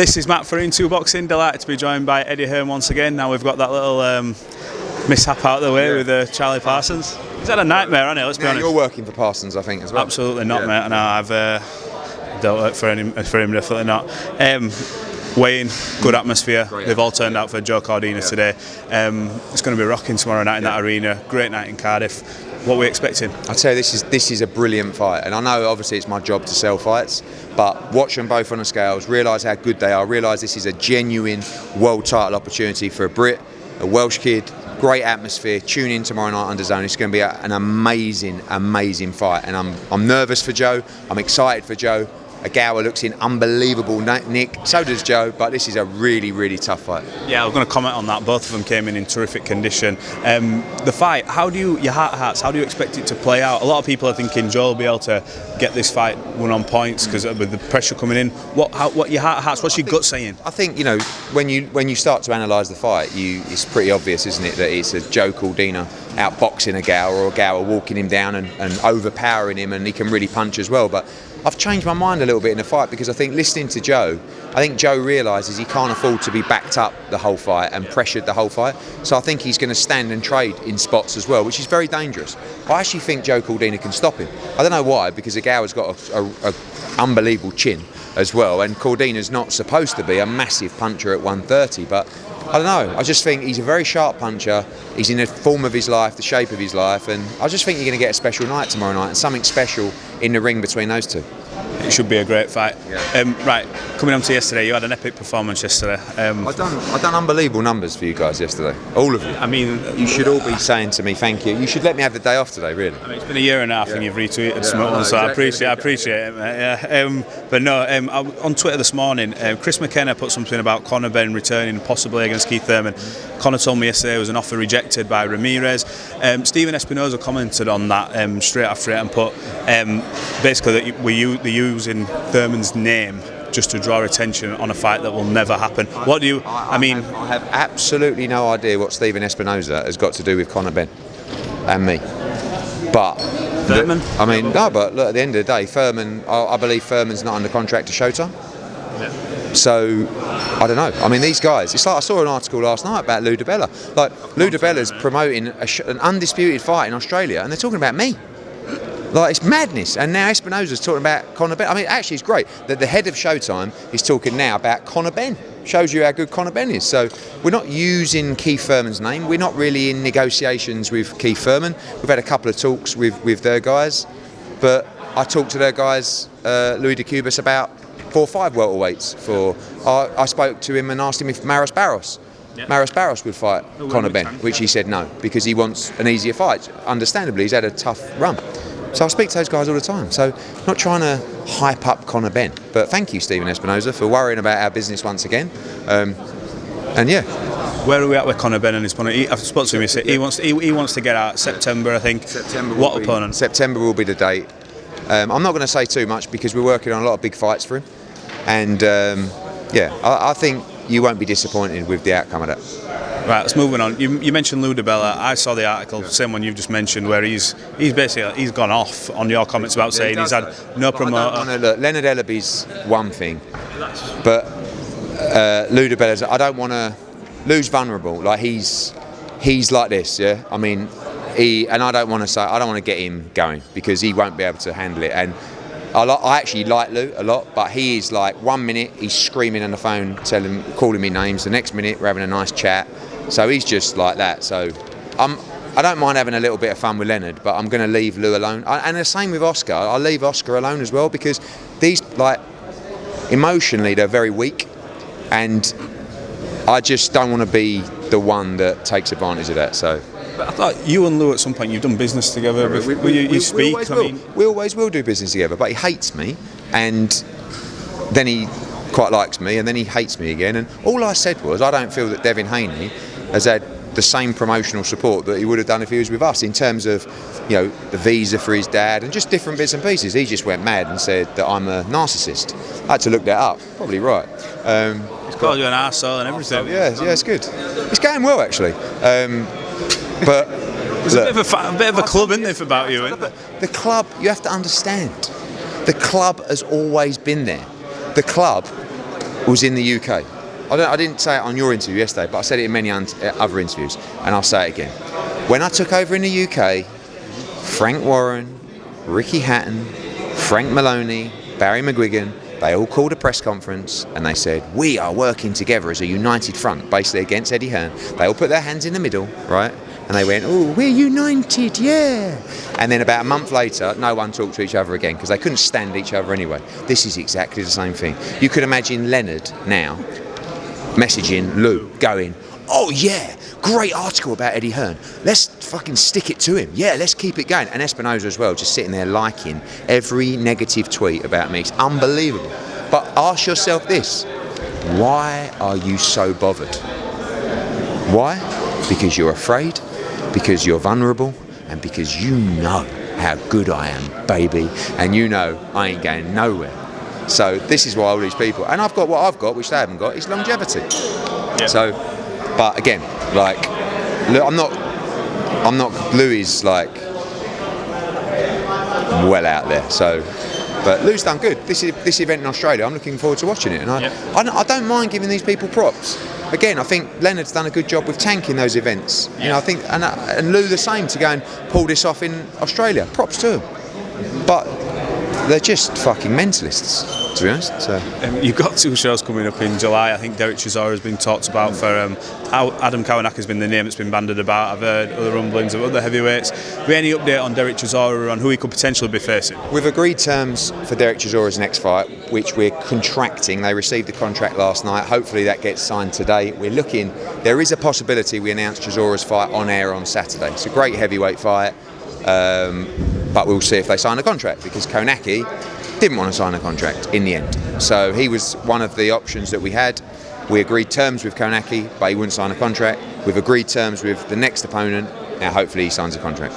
This is Matt for Into Boxing. Delighted to be joined by Eddie Hearn once again. Now we've got that little mishap out of the way with Charlie Parsons. He's had a nightmare, hasn't he? Let's be honest. You're working for Parsons, I think, as well. Absolutely not, mate. No, I've don't work for him, definitely not. Wayne, good atmosphere. They've all turned out for Joe Cordina today. It's going to be rocking tomorrow night in that arena. Great night in Cardiff. What are we expecting? I'd say this is a brilliant fight, and I know obviously it's my job to sell fights, but watch them both on the scales, realise how good they are, realise this is a genuine world title opportunity for a Brit, a Welsh kid. Great atmosphere. Tune in tomorrow night under Zone. It's going to be an amazing fight, and I'm nervous for Joe. I'm excited for Joe. Agawa looks in unbelievable nick. So does Joe, but this is a really tough fight. Yeah, I'm going to comment on that. Both of them came in terrific condition. The fight, your heart of hearts, how do you expect it to play out? A lot of people are thinking Joe will be able to get this fight won on points because with the pressure coming in. What your heart of hearts? What's your gut saying? I think when you start to analyse the fight, it's pretty obvious, isn't it, that it's a Joe Cordina outboxing Agawa, or Agawa walking him down and overpowering him, and he can really punch as well. But I've changed my mind a little bit in the fight, because I think listening to Joe, I think Joe realises he can't afford to be backed up the whole fight and pressured the whole fight. So I think he's going to stand and trade in spots as well, which is very dangerous. I actually think Joe Cordina can stop him. I don't know why, because Agawa's got a unbelievable chin as well, and Cordina's not supposed to be a massive puncher at 130, but I don't know. I just think he's a very sharp puncher. He's in the form of his life, the shape of his life, and I just think you're going to get a special night tomorrow night, and something special in the ring between those two. It should be a great fight. Yeah. Right, coming on to yesterday, you had an epic performance yesterday. I've done unbelievable numbers for you guys yesterday, all of you. I mean, you should all be saying to me thank you. You should let me have the day off today, really. I mean, it's been a year and a half, and you've retweeted something, so exactly. I appreciate it, mate. Yeah. But no, on Twitter this morning, Chris McKenna put something about Conor Benn returning possibly against Keith Thurman. Conor told me yesterday it was an offer rejected by Ramirez. Steven Espinoza commented on that straight after it and put basically that they're using Thurman's name just to draw attention on a fight that will never happen. What do you? I have absolutely no idea what Steven Espinoza has got to do with Conor Benn and me. But Thurman? But look, at the end of the day, Thurman. I believe Thurman's not under contract to Showtime. Yeah. So I don't know. I mean, these guys. It's like I saw an article last night about Lou DiBella. Like Lou DiBella's promoting an undisputed fight in Australia, and they're talking about me. Like, it's madness. And now Espinoza's talking about Conor Benn. I mean, actually, it's great that the head of Showtime is talking now about Conor Benn. Shows you how good Conor Benn is. So we're not using Keith Thurman's name. We're not really in negotiations with Keith Thurman. We've had a couple of talks with their guys, but I talked to their guys, Louis DiBella, about 4 or 5 welterweights. I spoke to him and asked him if Maris Barros would fight Conor Benn, which he said no, because he wants an easier fight. Understandably, he's had a tough run. So I speak to those guys all the time. So not trying to hype up Conor Benn, but thank you, Steven Espinoza, for worrying about our business once again. And yeah. Where are we at with Conor Benn and his opponent? I've spoken to him. He wants to get out September, I think. What opponent? September will be the date. I'm not going to say too much because we're working on a lot of big fights for him. And I think you won't be disappointed with the outcome of that. Right, let's move on. You mentioned Lou DiBella. I saw the article, same one you've just mentioned, where he's gone off on your comments about saying he's had no promoter. Look, Leonard Ellaby's one thing, but Lou DiBella's. I don't want to. Lou's vulnerable. Like he's like this. Yeah, I mean, I don't want to get him going because he won't be able to handle it. And I actually like Lou a lot, but he is like 1 minute he's screaming on the phone, calling me names. The next minute we're having a nice chat. So he's just like that. So I don't mind having a little bit of fun with Leonard, but I'm going to leave Lou alone. And the same with Oscar. I'll leave Oscar alone as well, because these, like, emotionally they're very weak, and I just don't want to be the one that takes advantage of that. So. But I thought you and Lou at some point, you've done business together. You speak. We always will do business together, but he hates me, and then he quite likes me, and then he hates me again. And all I said was, I don't feel that Devin Haney has had the same promotional support that he would have done if he was with us, in terms of, the visa for his dad and just different bits and pieces. He just went mad and said that I'm a narcissist. I had to look that up. Probably right. He's called you an arsehole and everything. Yeah, it's good. It's going well, actually. But there's a bit of a club in there about you. The club, you have to understand, the club has always been there. The club was in the UK. I didn't say it on your interview yesterday, but I said it in many other interviews, and I'll say it again. When I took over in the UK, Frank Warren, Ricky Hatton, Frank Maloney, Barry McGuigan, they all called a press conference and they said, we are working together as a united front, basically against Eddie Hearn. They all put their hands in the middle, right? And they went, oh, we're united, yeah. And then about a month later, no one talked to each other again because they couldn't stand each other anyway. This is exactly the same thing. You could imagine Leonard now messaging Lou, going, oh yeah, great article about Eddie Hearn. Let's fucking stick it to him. Yeah, let's keep it going. And Espinoza as well, just sitting there liking every negative tweet about me. It's unbelievable. But ask yourself this, why are you so bothered? Why? Because you're afraid, because you're vulnerable, and because you know how good I am, baby. And you know I ain't going nowhere. So this is why all these people, and I've got what I've got, which they haven't got, is longevity. Yeah. So, but again, like, look, I'm not. Louis like well out there. So, but Lou's done good. This event in Australia, I'm looking forward to watching it, and I don't mind giving these people props. Again, I think Leonard's done a good job with tanking those events. You know, I think, and Lou the same to go and pull this off in Australia. Props to him. But they're just fucking mentalists, to be honest. So you've got 2 shows coming up in July. I think Dereck Chisora has been talked about for. Adam Kawanaka has been the name that's been bandied about. I've heard other rumblings of other heavyweights. Any update on Dereck Chisora on who he could potentially be facing? We've agreed terms for Dereck Chisora's next fight, which we're contracting. They received the contract last night. Hopefully that gets signed today. We're looking. There is a possibility we announce Chisora's fight on air on Saturday. It's a great heavyweight fight. But we'll see if they sign a contract, because Konaki didn't want to sign a contract in the end. So he was one of the options that we had. We agreed terms with Konaki, but he wouldn't sign a contract. We've agreed terms with the next opponent. Now hopefully he signs a contract.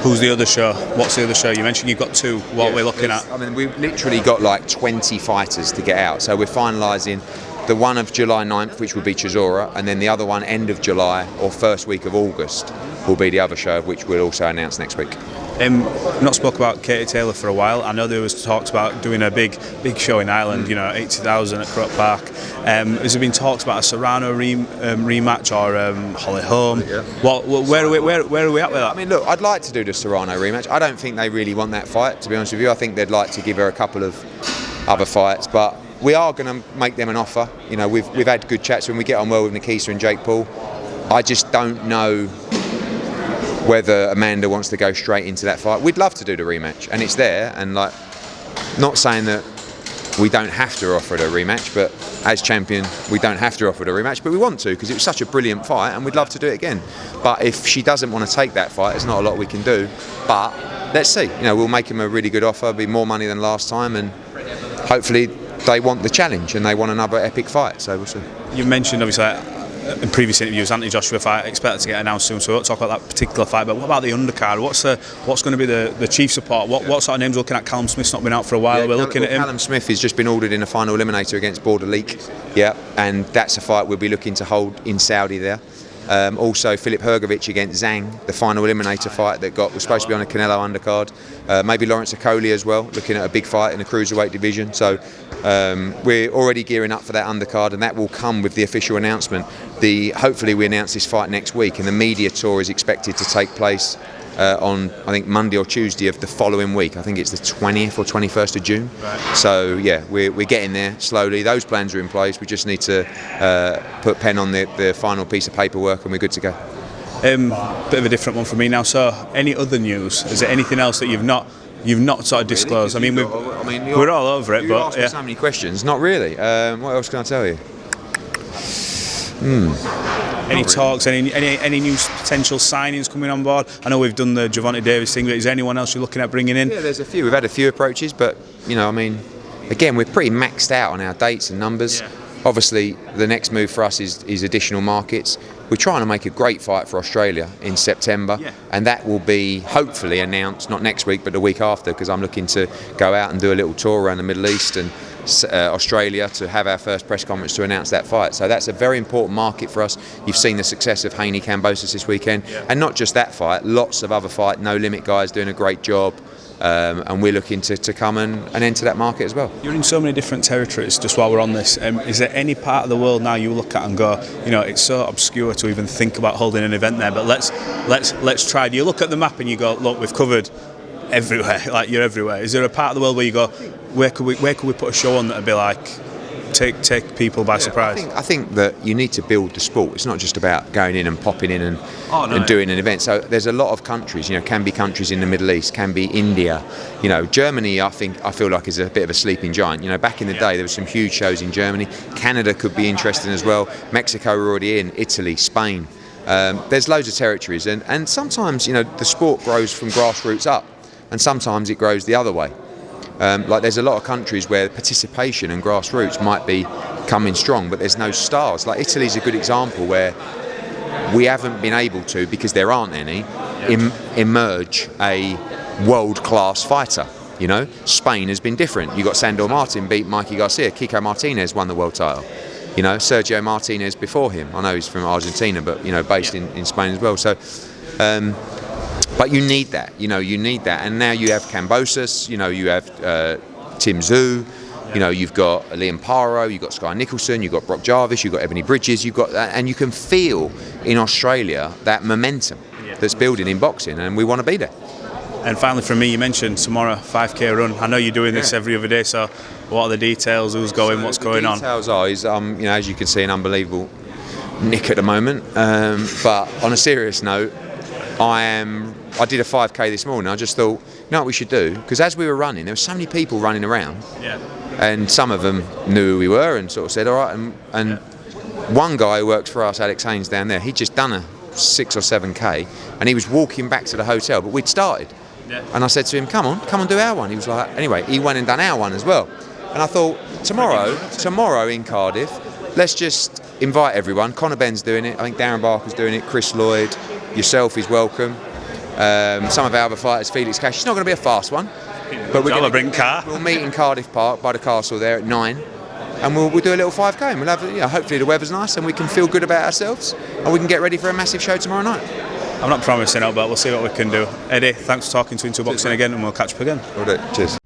Who's the other show? What's the other show? You mentioned you've got 2. What we're looking at? I mean, we've literally got like 20 fighters to get out. So we're finalising the one of July 9th, which will be Chisora, and then the other one end of July or first week of August will be the other show, which we'll also announce next week. Not spoke about Katie Taylor for a while. I know there was talks about doing a big show in Ireland, 80,000 at Croke Park. Has there been talks about a Serrano rematch or Holly Holm? Yeah. Where are we at with that? I mean, look, I'd like to do the Serrano rematch. I don't think they really want that fight, to be honest with you. I think they'd like to give her a couple of other fights, but we are going to make them an offer. We've had good chats when we get on well with Nikisa and Jake Paul. I just don't know whether Amanda wants to go straight into that fight. We'd love to do the rematch, and it's there, and like, not saying that we don't have to offer it a rematch, but as champion we don't have to offer it a rematch, but we want to, because it was such a brilliant fight and we'd love to do it again. But if she doesn't want to take that fight, there's not a lot we can do. But let's see, we'll make him a really good offer, be more money than last time, and hopefully they want the challenge and they want another epic fight, so we'll see. You mentioned obviously in previous interviews, Anthony Joshua fight expected to get announced soon, so we won't talk about that particular fight. But what about the undercard? What's going to be the chief support? What sort of names we're looking at? Callum Smith's not been out for a while. We're looking at him. Callum Smith has just been ordered in a final eliminator against Border Leak. Yeah, and that's a fight we'll be looking to hold in Saudi there. Also, Filip Hrgovic against Zhang, the final eliminator fight that was supposed to be on a Canelo undercard. Maybe Lawrence Okoli as well, looking at a big fight in the cruiserweight division. So we're already gearing up for that undercard, and that will come with the official announcement. Hopefully we announce this fight next week, and the media tour is expected to take place on, I think, Monday or Tuesday of the following week. I think it's the 20th or 21st of June. Right. So yeah, we're getting there slowly. Those plans are in place. We just need to put pen on the final piece of paperwork, and we're good to go. Bit of a different one for me now. So, any other news? Is there anything else that you've not sort of disclosed? Really? We're all over it, but so many questions. Not really. What else can I tell you? Any talks? Any new potential signings coming on board? I know we've done the Javante Davis thing, but is there anyone else you're looking at bringing in? Yeah, there's a few. We've had a few approaches, but again, we're pretty maxed out on our dates and numbers. Yeah. Obviously, the next move for us is additional markets. We're trying to make a great fight for Australia in September, and that will be hopefully announced not next week but the week after, because I'm looking to go out and do a little tour around the Middle East and Australia to have our first press conference to announce that fight. So that's a very important market for us. You've seen the success of Haney Kambosos this weekend, and not just that fight, lots of other fight, No Limit guys doing a great job. and we're looking to come and enter that market as well. You're in so many different territories. Just while we're on this, is there any part of the world now you look at and go, it's so obscure to even think about holding an event there, but let's try. Do you look at the map and you go, look, we've covered everywhere, like you're everywhere? Is there a part of the world where you go, where could we put a show on that would be like take people by surprise? I think that you need to build the sport. It's not just about going in and popping in and doing an event. So there's a lot of countries, can be countries in the Middle East, can be India, Germany. I feel like is a bit of a sleeping giant. Back in the day there were some huge shows in Germany. Canada could be interesting as well. Mexico we're already in. Italy, Spain. There's loads of territories, and sometimes the sport grows from grassroots up, and sometimes it grows the other way. Like there's a lot of countries where participation and grassroots might be coming strong, but there's no stars. Like Italy's a good example where we haven't been able to, because there aren't any, emerge a world-class fighter. Spain has been different. You got Sandor Martin beat Mikey Garcia. Kiko Martinez won the world title. Sergio Martinez before him. I know he's from Argentina, but based in Spain as well. So. But you need that, you need that. And now you have Kambosos, you have Tim Tszyu, you've got Liam Paro, you've got Sky Nicholson, you've got Brock Jarvis, you've got Ebony Bridges, you've got that. And you can feel in Australia that momentum that's building in boxing, and we want to be there. And finally from me, you mentioned tomorrow, 5k run. I know you're doing this every other day, so what are the details, who's going, what's going on? The details are, as you can see, an unbelievable nick at the moment. But on a serious note, I did a 5k this morning. I just thought, what we should do? Because as we were running, there were so many people running around, and some of them knew who we were and sort of said, all right. And one guy who works for us, Alex Haynes, down there, he'd just done a 6 or 7k, and he was walking back to the hotel, but we'd started. And I said to him, come on, do our one. He was like, anyway, he went and done our one as well. And I thought, tomorrow in Cardiff, let's just invite everyone. Conor Benn's doing it. I think Darren Barker's doing it. Chris Lloyd. Yourself is welcome. Some of our other fighters, Felix Cash. It's not going to be a fast one, but we'll meet in Cardiff Park by the castle there at 9, and we'll do a little 5k. And we'll have, hopefully the weather's nice and we can feel good about ourselves, and we can get ready for a massive show tomorrow night. I'm not promising out, but we'll see what we can do. Eddie, thanks for talking to Into Boxing again, and we'll catch up again. Cheers.